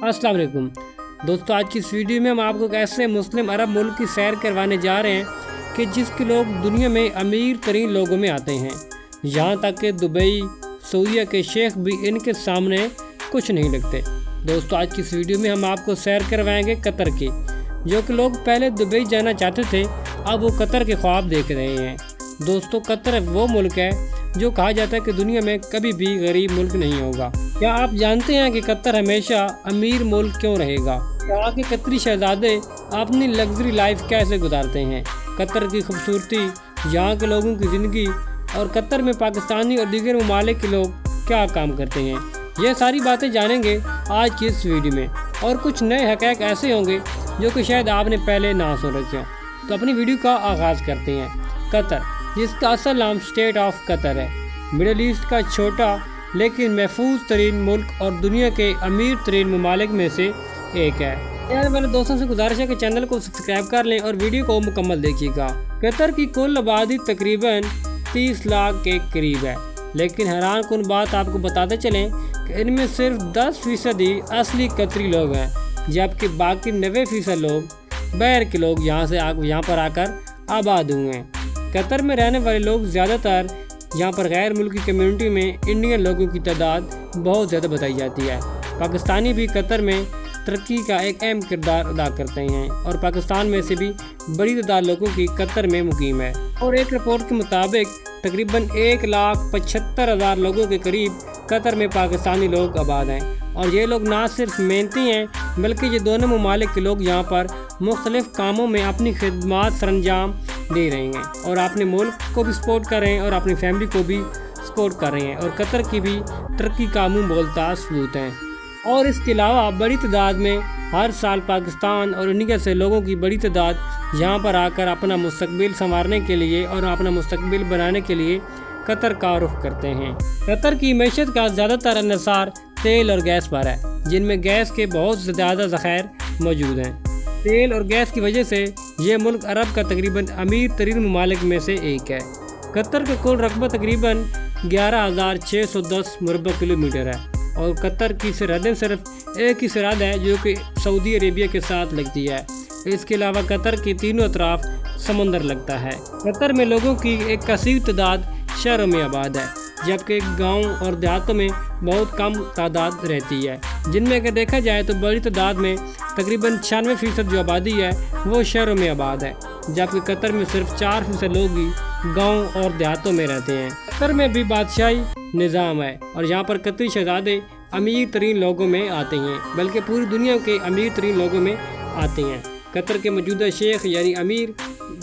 अस्सलाम वालेकुम दोस्तों, आज की इस वीडियो में हम आपको एक ऐसे मुस्लिम अरब मुल्क की सैर करवाने जा रहे हैं कि जिसके लोग दुनिया में अमीर तरीन लोगों में आते हैं। यहाँ तक कि दुबई, सऊदीया के शेख भी इनके सामने कुछ नहीं लगते। दोस्तों, आज की इस वीडियो में हम आपको सैर करवाएंगे कतर की, जो कि लोग पहले दुबई जाना चाहते थे, अब वो कतर के ख्वाब देख रहे हैं। दोस्तों, कतर वो मुल्क है जो कहा जाता है कि दुनिया में कभी भी गरीब मुल्क नहीं होगा। क्या आप जानते हैं कि कतर हमेशा अमीर मुल्क क्यों रहेगा? यहाँ के कतरी शहजादे अपनी लग्जरी लाइफ कैसे गुजारते हैं, कतर की खूबसूरती, यहाँ के लोगों की ज़िंदगी और कतर में पाकिस्तानी और दीगर ममालिक के लोग क्या काम करते हैं, ये सारी बातें जानेंगे आज की इस वीडियो में। और कुछ नए हक़ाइक़ ऐसे होंगे जो कि शायद आपने पहले ना सुन रखे हों। तो अपनी वीडियो का आगाज़ करते हैं। कतर, जिसका असल नाम स्टेट ऑफ कतर है, मिडल ईस्ट का छोटा लेकिन महफूज तरीन मुल्क और दुनिया के अमीर तरीन ममालिक में से एक है। यार, मेरे दोस्तों से गुजारिश है कि चैनल को सब्सक्राइब कर लें और वीडियो को मुकम्मल देखिएगा। कतर की कुल आबादी तकरीबन 30 लाख के करीब है, लेकिन हैरान कुन बात आपको बताते चलें कि इनमें सिर्फ 10% ही असली कतरी लोग हैं, जबकि बाकी 90% लोग बाहर के लोग यहाँ पर आकर आबाद हुए हैं। कतर में रहने वाले लोग ज़्यादातर यहाँ पर गैर मुल्की कम्युनिटी में इंडियन लोगों की तादाद बहुत ज़्यादा बताई जाती है। पाकिस्तानी भी कतर में तरक्की का एक अहम किरदार अदा करते हैं और पाकिस्तान में से भी बड़ी तादाद लोगों की कतर में मुकीम है। और एक रिपोर्ट के मुताबिक तकरीबन 1,75,000 लोगों के करीब कतर में पाकिस्तानी लोग आबाद हैं। और ये लोग ना सिर्फ मेहनती हैं, बल्कि ये दोनों ममालिक के लोग यहाँ पर मुख्तलिफ़ कामों में अपनी खिदमत सरंजाम दे रहे हैं और अपने मुल्क को भी सपोर्ट कर रहे हैं और अपनी फैमिली को भी सपोर्ट कर रहे हैं और कतर की भी तरक्की का मुँह बोलता सबूत हैं। और इसके अलावा बड़ी तादाद में हर साल पाकिस्तान और इंडिया से लोगों की बड़ी तादाद यहाँ पर आकर अपना मुस्तकबिल संवारने के लिए और अपना मुस्तकबिल बनाने के लिए कतर का रुख करते हैं। कतर की मैशत का ज़्यादातर इन्हिसार तेल और गैस पर है, जिनमें गैस के बहुत ज़्यादा ज़खायर मौजूद हैं। तेल और गैस की वजह से ये मुल्क अरब का तकरीबन अमीर तरीन ममालिक में से एक है। कतर का कुल रकबा तकरीबन 11,610 मुरबा किलोमीटर है और कतर की सरहदें सिर्फ एक ही सरहद है जो कि सऊदी अरेबिया के साथ लगती है। इसके अलावा कतर के तीनों अतराफ समंदर लगता है। कतर में लोगों की एक कसीर तादाद शहरों में आबाद है, जबकि गाँव और देहातों में बहुत कम तादाद रहती है, जिनमें अगर देखा जाए तो बड़ी तादाद में तकरीबन 96% जो आबादी है वो शहरों में आबाद है, जबकि कतर में सिर्फ 4% लोग ही गाँव और देहातों में रहते हैं। कतर में भी बादशाही निज़ाम है और यहाँ पर कतरी शहजादे अमीर तरीन लोगों में आते हैं, बल्कि पूरी दुनिया के अमीर तरीन लोगों में आते हैं। कतर के मौजूदा शेख यानी अमीर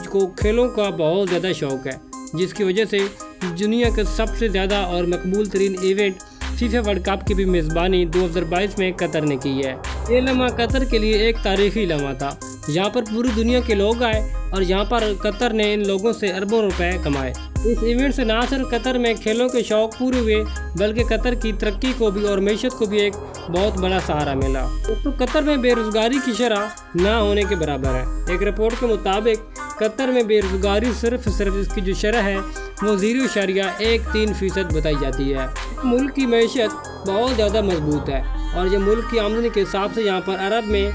को खेलों का बहुत ज़्यादा शौक़ है, जिसकी वजह से दुनिया का सबसे ज़्यादा और मकबूल तरीन इवेंट फीफा वर्ल्ड कप की भी मेज़बानी 2022 में कतर ने की है। ये लम्हा कतर के लिए एक तारीखी लम्हा था। यहाँ पर पूरी दुनिया के लोग आए और यहाँ पर कतर ने इन लोगों से अरबों रुपए कमाए। इस इवेंट से ना सिर्फ कतर में खेलों के शौक पूरे हुए, बल्कि कतर की तरक्की को भी और मैशत को भी एक बहुत बड़ा सहारा मिला। तो कतर में बेरोजगारी की शरह ना होने के बराबर है। एक रिपोर्ट के मुताबिक कतर में बेरोजगारी सिर्फ इसकी जो शरह है वो 0.13% बताई जाती है। मुल्क की मैशत बहुत ज़्यादा मजबूत है और ये मुल्क की आमदनी के हिसाब से यहाँ पर अरब में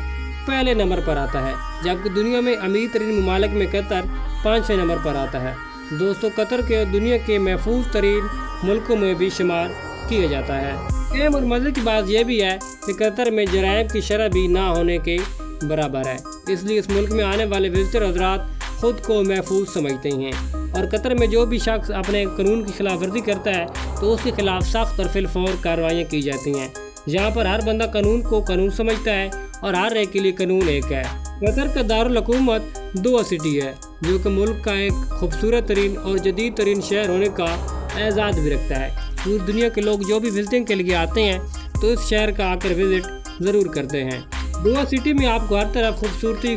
पहले नंबर पर आता है, जबकि दुनिया में अमीर तरीन ममालिक में कतर 5वें नंबर पर आता है। दोस्तों, कतर के दुनिया के महफूज तरीन मुल्कों में भी शुमार किया जाता है। अहम और मज़े की बात यह भी है कि कतर में जराइम की शरह भी ना होने के बराबर है, इसलिए इस मुल्क में आने वाले विजिटर हज़रात ख़ुद को महफूज समझते हैं। और कतर में जो भी शख्स अपने कानून की खिलाफ वर्जी करता है तो उसके खिलाफ सख्त और फिलफौर कार्रवाइयाँ की जाती हैं। यहाँ पर हर बंदा कानून को कानून समझता है और हर एक के लिए कानून एक है। कतर का दारुल हुकूमत दोहा सिटी है, जो कि मुल्क का एक खूबसूरत तरीन और जदीद तरीन शहर होने का एजाज़ भी रखता है। पूरी दुनिया के लोग जो भी विजिटिंग के लिए आते हैं तो इस शहर का आकर विज़िट ज़रूर करते हैं। दोहा सिटी में आपको हर तरफ खूबसूरती,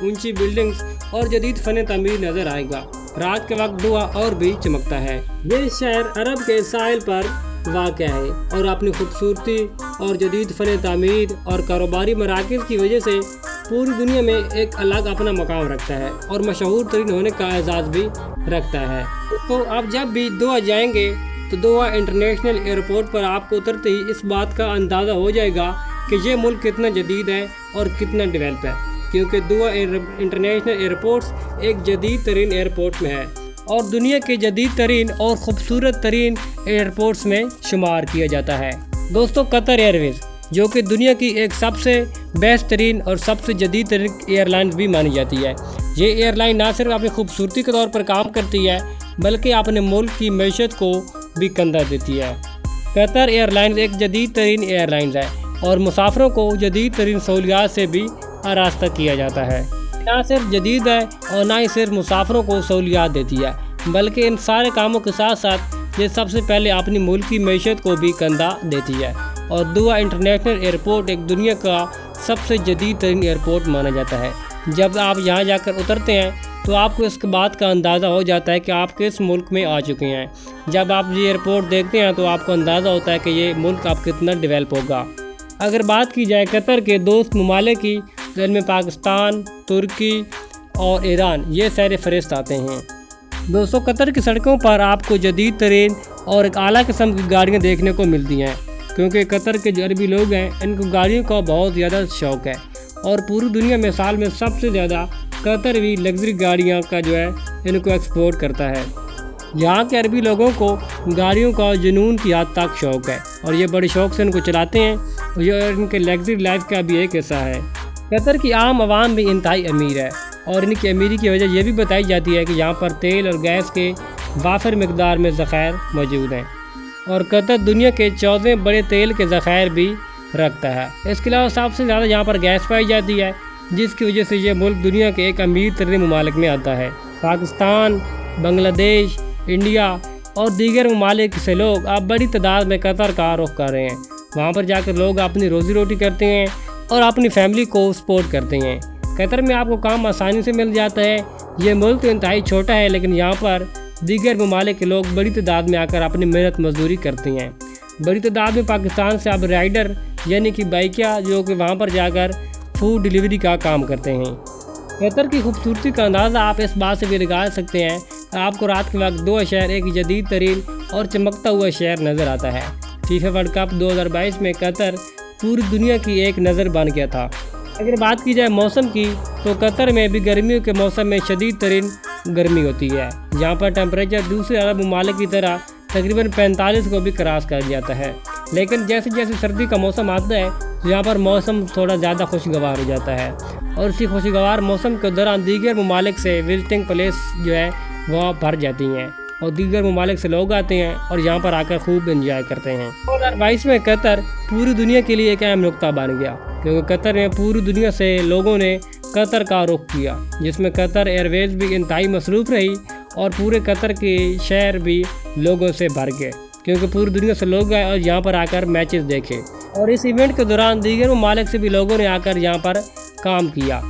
ऊंची बिल्डिंग्स और जदीद फ़न तामीर नज़र आएगा। रात के वक्त दोहा और भी चमकता है। ये शहर अरब के साहिल पर वाक़या है और अपनी खूबसूरती और जदीद फ़न तामीर और कारोबारी मराकज़ की वजह से पूरी दुनिया में एक अलग अपना मकाम रखता है और मशहूर तरीन होने का एजाज़ भी रखता है। तो आप जब भी दोहा जाएंगे तो दोहा इंटरनेशनल एयरपोर्ट पर आपको उतरते ही इस बात का अंदाज़ा हो जाएगा کہ یہ ملک کتنا جدید ہے اور کتنا ڈیولپ ہے، کیونکہ دوحہ انٹرنیشنل ایئرپورٹس ایک جدید ترین ایئرپورٹ میں ہے اور دنیا کے جدید ترین اور خوبصورت ترین ایئرپورٹس میں شمار کیا جاتا ہے۔ دوستو، قطر ایئر ویز جو کہ دنیا کی ایک سب سے بیسٹ ترین اور سب سے جدید ترین ایئر لائنز بھی مانی جاتی ہے۔ یہ ایئر لائن نہ صرف اپنی خوبصورتی کے طور پر کام کرتی ہے بلکہ اپنے ملک کی معیشت کو بھی کندھا دیتی ہے۔ قطر ایئر لائنز ایک جدید ترین ایئر لائنز ہے اور مسافروں کو جدید ترین سہولیات سے بھی آراستہ کیا جاتا ہے۔ نہ صرف جدید ہے اور نہ ہی صرف مسافروں کو سہولیات دیتی ہے بلکہ ان سارے کاموں کے ساتھ ساتھ یہ سب سے پہلے اپنی ملک کی معیشت کو بھی کندھا دیتی ہے، اور دوحہ انٹرنیشنل ایئرپورٹ ایک دنیا کا سب سے جدید ترین ایئرپورٹ مانا جاتا ہے۔ جب آپ یہاں جا کر اترتے ہیں تو آپ کو اس بات کا اندازہ ہو جاتا ہے کہ آپ کس ملک میں آ چکے ہیں۔ جب آپ یہ ایئرپورٹ دیکھتے ہیں تو آپ کو اندازہ ہوتا ہے کہ یہ ملک آپ کتنا ڈیولپ ہوگا۔ اگر بات کی جائے قطر کے دوست ممالک کی، جن میں پاکستان، ترکی اور ایران یہ سیر فہرست آتے ہیں۔ دوستو، قطر کی سڑکوں پر آپ کو جدید ترین اور ایک اعلیٰ قسم کی گاڑیاں دیکھنے کو ملتی ہیں، کیونکہ قطر کے جو عربی لوگ ہیں ان کو گاڑیوں کا بہت زیادہ شوق ہے اور پوری دنیا میں سال میں سب سے زیادہ قطر بھی لگژری گاڑیاں کا جو ہے ان کو ایکسپورٹ کرتا ہے۔ یہاں کے عربی لوگوں کو گاڑیوں کا جنون کی حد تک شوق ہے اور یہ بڑے شوق سے ان کو چلاتے ہیں اور یہ ان کے لگژری لائف کا بھی ایک حصہ ہے۔ قطر کی عام عوام بھی انتہائی امیر ہے اور ان کی امیری کی وجہ یہ بھی بتائی جاتی ہے کہ یہاں پر تیل اور گیس کے وافر مقدار میں ذخائر موجود ہیں اور قطر دنیا کے 14 بڑے تیل کے ذخائر بھی رکھتا ہے۔ اس کے علاوہ سب سے زیادہ یہاں پر گیس پائی جاتی ہے، جس کی وجہ سے یہ ملک دنیا کے ایک امیر ترین ممالک میں آتا ہے۔ پاکستان، بنگلہ دیش، انڈیا اور دیگر ممالک سے لوگ اب بڑی تعداد میں قطر کا رخ کر رہے ہیں۔ وہاں پر جا کر لوگ اپنی روزی روٹی کرتے ہیں اور اپنی فیملی کو سپورٹ کرتے ہیں۔ قطر میں آپ کو کام آسانی سے مل جاتا ہے۔ یہ ملک تو انتہائی چھوٹا ہے لیکن یہاں پر دیگر ممالک کے لوگ بڑی تعداد میں آ کر اپنی محنت مزدوری کرتے ہیں۔ بڑی تعداد میں پاکستان سے اب رائڈر یعنی کہ بائکیا جو کہ وہاں پر جا کر فوڈ ڈیلیوری کا کام کرتے ہیں۔ قطر کی خوبصورتی کا اندازہ آپ اس بات سے بھی لگا سکتے ہیں کہ آپ کو رات کے وقت دوحہ شہر ایک جدید ترین اور چمکتا ہوا شہر نظر آتا ہے۔ فیفا ورلڈ کپ 2022 میں قطر پوری دنیا کی ایک نظر بن گیا تھا۔ اگر بات کی جائے موسم کی تو قطر میں بھی گرمیوں کے موسم میں شدید ترین گرمی ہوتی ہے۔ یہاں پر ٹیمپریچر دوسرے عرب ممالک کی طرح تقریباً 45 کو بھی کراس کر جاتا ہے، لیکن جیسے جیسے سردی کا موسم آتا ہے یہاں پر موسم تھوڑا زیادہ خوشگوار ہو جاتا ہے اور اسی خوشگوار موسم کے دوران دیگر ممالک سے وزٹنگ پلیس جو ہے وہ بھر جاتی ہیں اور دیگر ممالک سے لوگ آتے ہیں اور یہاں پر آ کر خوب انجوائے کرتے ہیں۔ 2022 میں قطر پوری دنیا کے لیے ایک اہم نقطہ بن گیا، کیونکہ قطر میں پوری دنیا سے لوگوں نے قطر کا رخ کیا، جس میں قطر ایئر ویز بھی انتہائی مصروف رہی اور پورے قطر کے شہر بھی لوگوں سے بھر گئے، کیونکہ پوری دنیا سے لوگ آئے اور یہاں پر آ کر میچز دیکھے اور اس ایونٹ کے دوران دیگر ممالک سے بھی لوگوں نے آ کر یہاں پر کام کیا۔